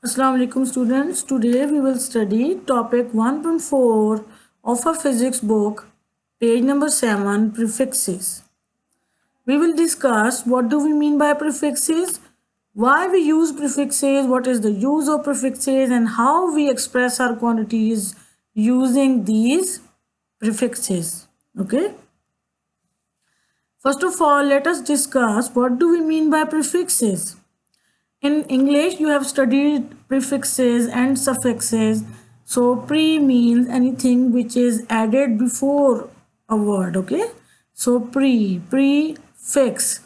Assalamu alaikum students. Today we will study topic 1.4 of a physics book, page number 7, prefixes. We will discuss what do we mean by prefixes, why we use prefixes, what is the use of prefixes, and how we express our quantities using these prefixes. Okay. First of all, let us discuss what do we mean by prefixes. In English, you have studied prefixes and suffixes. So, pre means anything which is added before a word, okay? So, prefix.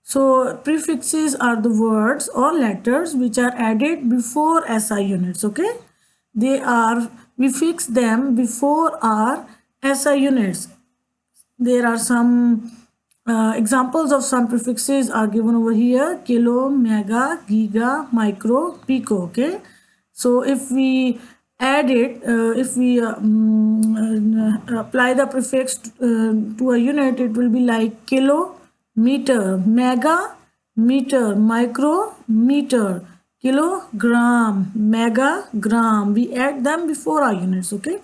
So, prefixes are the words or letters which are added before SI units, okay? We fix them before our SI units. There are some examples of some prefixes are given over here: kilo, mega, giga, micro, pico. Okay, so if we add it, if we apply the prefix to a unit, it will be like kilo, meter, mega, meter, micro, meter, kilogram, mega, gram. We add them before our units. Okay.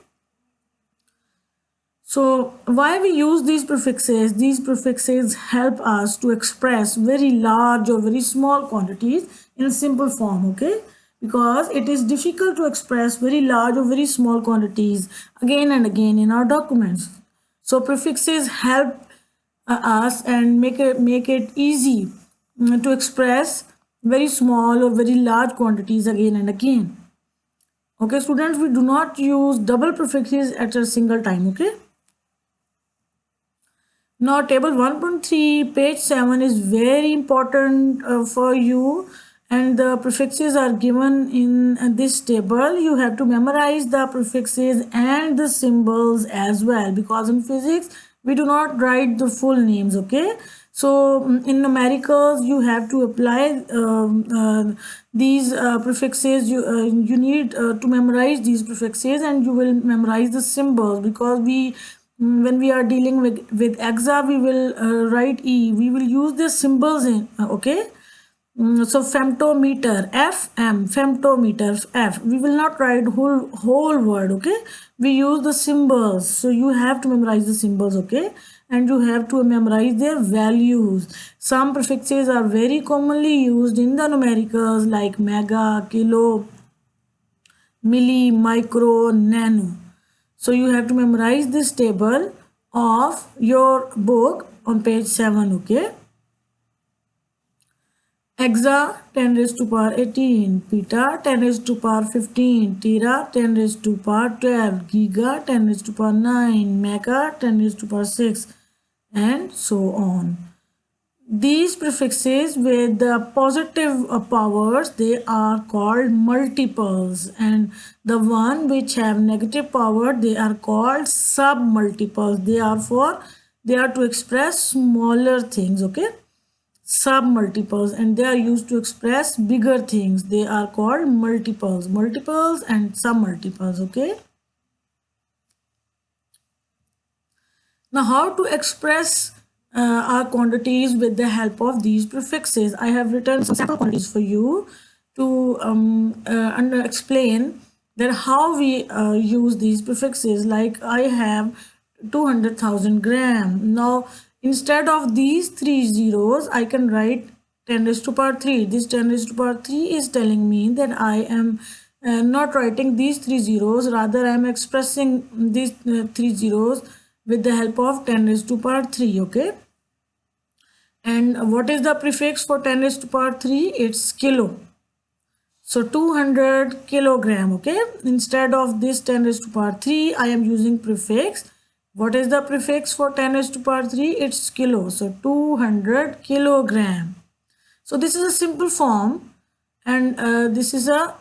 So why we use these prefixes? These prefixes help us to express very large or very small quantities in simple form, okay? Because it is difficult to express very large or very small quantities again and again in our documents. So prefixes help us and make it easy to express very small or very large quantities again and again. Okay, students, we do not use double prefixes at a single time, okay? Now table 1.3 page 7 is very important for you, and the prefixes are given in this table. You have to memorize the prefixes and the symbols as well, because in physics we do not write the full names, okay? So in numericals you have to apply these prefixes. You need to memorize these prefixes, and you will memorize the symbols, because when we are dealing with exa, we will write e, we will use the symbols in, okay? So femtometer, fm, femtometer, f, we will not write whole word, okay? We use the symbols, so you have to memorize the symbols, okay? And you have to memorize their values. Some prefixes are very commonly used in the numericals, like mega, kilo, milli, micro, nano. So you have to memorize this table of your book on page 7, okay? Exa 10 raised to power 18, peta 10 raised to power 15, tera 10 raised to power 12, giga 10 raised to power 9, mega 10 raised to power 6, and so on. These prefixes with the positive powers, they are called multiples, and the one which have negative power, they are called submultiples. They are to express smaller things, okay? Submultiples, and they are used to express bigger things. They are called multiples and submultiples, okay? Now, how to express our quantities with the help of these prefixes? I have written some sample quantities for you to explain that how we use these prefixes. Like I have 200,000 gram. Now, instead of these three zeros, I can write 10 raised to power 3. This 10 raised to power 3 is telling me that I am not writing these three zeros, rather I am expressing these three zeros with the help of 10 raised to power 3, okay? And what is the prefix for 10 raised to power 3? It's kilo. So 200 kilogram, okay? Instead of this 10 raised to power 3, I am using prefix. What is the prefix for 10 raised to power 3? It's kilo. So 200 kilogram. So this is a simple form, and this is a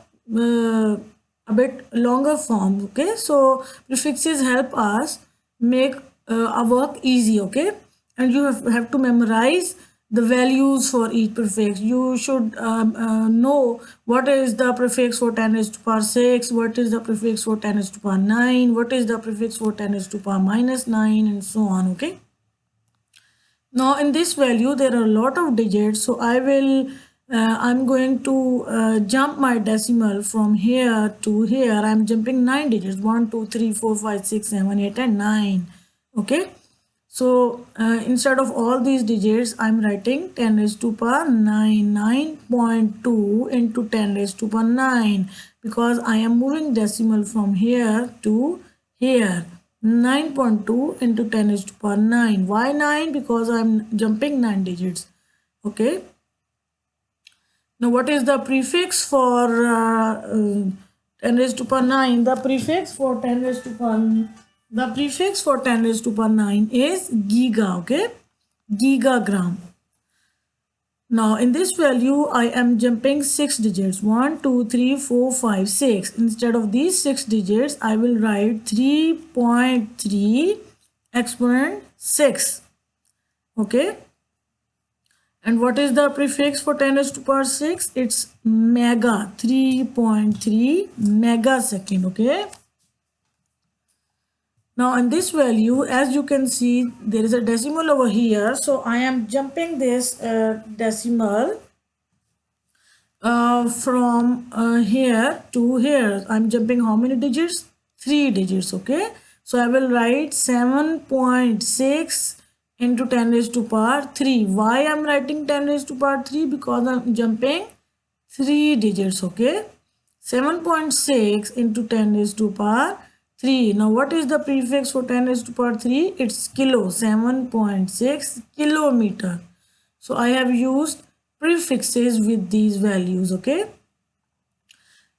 bit longer form, okay? So prefixes help us make our work easy, okay? And you have to memorize the values for each prefix. You should know what is the prefix for 10 raised to power 6, what is the prefix for 10 raised to power 9, what is the prefix for 10 raised to power minus 9, and so on, okay? Now in this value there are a lot of digits, so I will I'm going to jump my decimal from here to here. I'm jumping 9 digits, 1 2 3 4 5 6 7 8 and 9. Okay, so instead of all these digits, I'm writing 10 raised to power 9, 9.2 into 10 raised to power 9, because I am moving decimal from here to here. 9.2 into 10 raised to power 9. Why 9? Because I'm jumping 9 digits. Okay. Now, what is the prefix for 10 raised to power 9? The prefix for 10 raised to power the prefix for 10 raised to power 9 is giga, okay? Gigagram. Now, in this value, I am jumping 6 digits. 1, 2, 3, 4, 5, 6. Instead of these 6 digits, I will write 3.3 exponent 6. Okay? And what is the prefix for 10 raised to power 6? It's mega, 3.3 megasecond, okay? Now in this value, as you can see, there is a decimal over here. So I am jumping this decimal from here to here. I'm jumping how many digits? 3 digits, okay? So I will write 7.6 into 10 raised to power 3. Why I'm writing 10 raised to power 3? Because I'm jumping 3 digits, okay? 7.6 into 10 raised to power 3. Now what is the prefix for 10 raised to power 3? It's kilo, 7.6 kilometer. So I have used prefixes with these values, okay?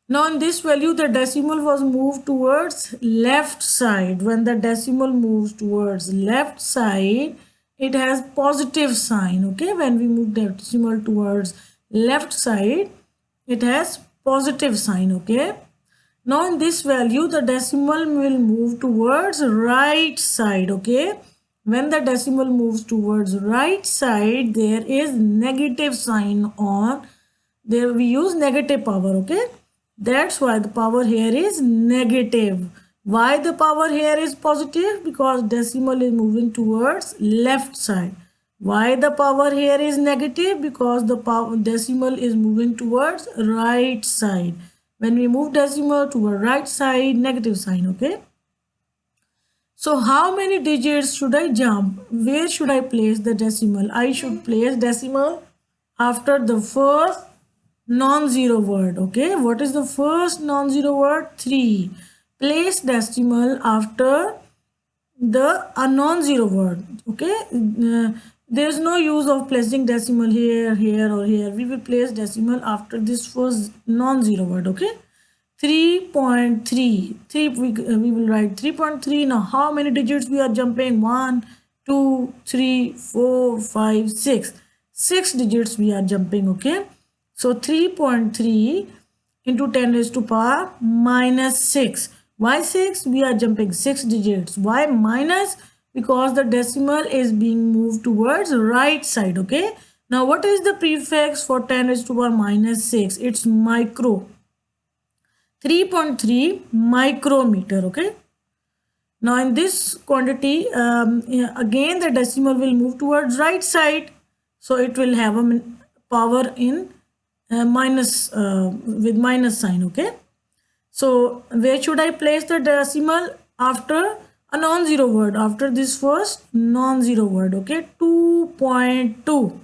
Now in this value, the decimal was moved towards left side. When the decimal moves towards left side, it has positive sign, okay? When we move the decimal towards left side, it has positive sign, okay? Now in this value, the decimal will move towards right side, okay? When the decimal moves towards right side, there is negative sign on. There we use negative power, okay? That's why the power here is negative. Why the power here is positive? Because decimal is moving towards left side. Why the power here is negative? Because the decimal is moving towards right side. When we move decimal to a right side, negative sign, okay? So how many digits should I jump? Where should I place the decimal? I should place decimal after the first non-zero word, okay? What is the first non-zero word? 3. Place decimal after a non-zero word, okay? There's no use of placing decimal here, here or here. We will place decimal after this first non-zero word, okay? 3.3. We will write 3.3. Now how many digits we are jumping? 1, 2, 3, 4, 5, 6. 6 digits we are jumping, okay? So 3.3 into 10 raised to power minus 6. Why 6? We are jumping 6 digits. Why minus? Because the decimal is being moved towards right side, okay? Now what is the prefix for 10 raised to power minus 6? It's micro. 3.3 micrometer, okay? Now in this quantity, again the decimal will move towards right side. So it will have a power in minus with minus sign, okay? So where should I place the decimal? After a non-zero word, after this first non-zero word, okay? 2.2.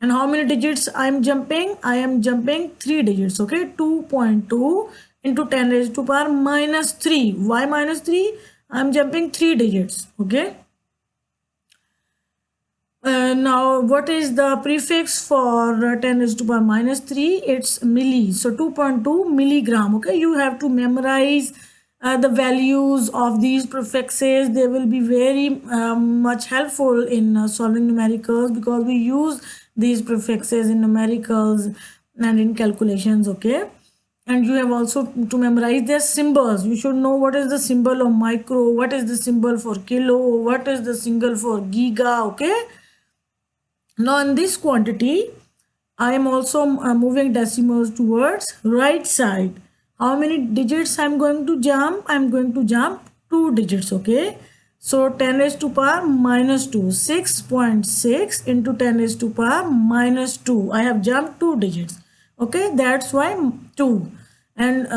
And how many digits I am jumping? I am jumping 3 digits, okay? 2.2 into 10 raised to power minus 3. Why minus 3? I am jumping 3 digits, okay? Now what is the prefix for 10 raised to power minus 3? It's milli. So 2.2 milligram, okay? You have to memorize the values of these prefixes. They will be very much helpful in solving numericals, because we use these prefixes in numericals and in calculations, okay? And you have also to memorize their symbols. You should know what is the symbol of micro, what is the symbol for kilo, what is the symbol for giga, okay? Now in this quantity, I am also moving decimals towards right side. How many digits I'm going to jump? I'm going to jump 2 digits, okay? So 10 raised to power minus 2, 6.6 into 10 raised to power minus 2. I have jumped 2 digits. Okay, that's why 2. And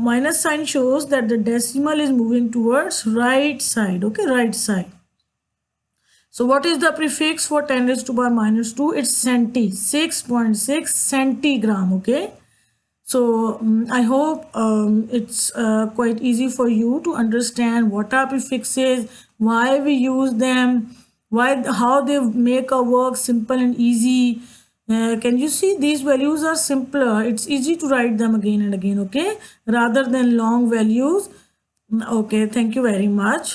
minus sign shows that the decimal is moving towards right side. Okay, right side. So what is the prefix for 10 raised to power minus 2? It's centi, 6.6 centigram. Okay. So I hope it's quite easy for you to understand what are prefixes, why we use them, how they make our work simple and easy. Can you see these values are simpler? It's easy to write them again and again, okay, rather than long values. Okay, thank you very much.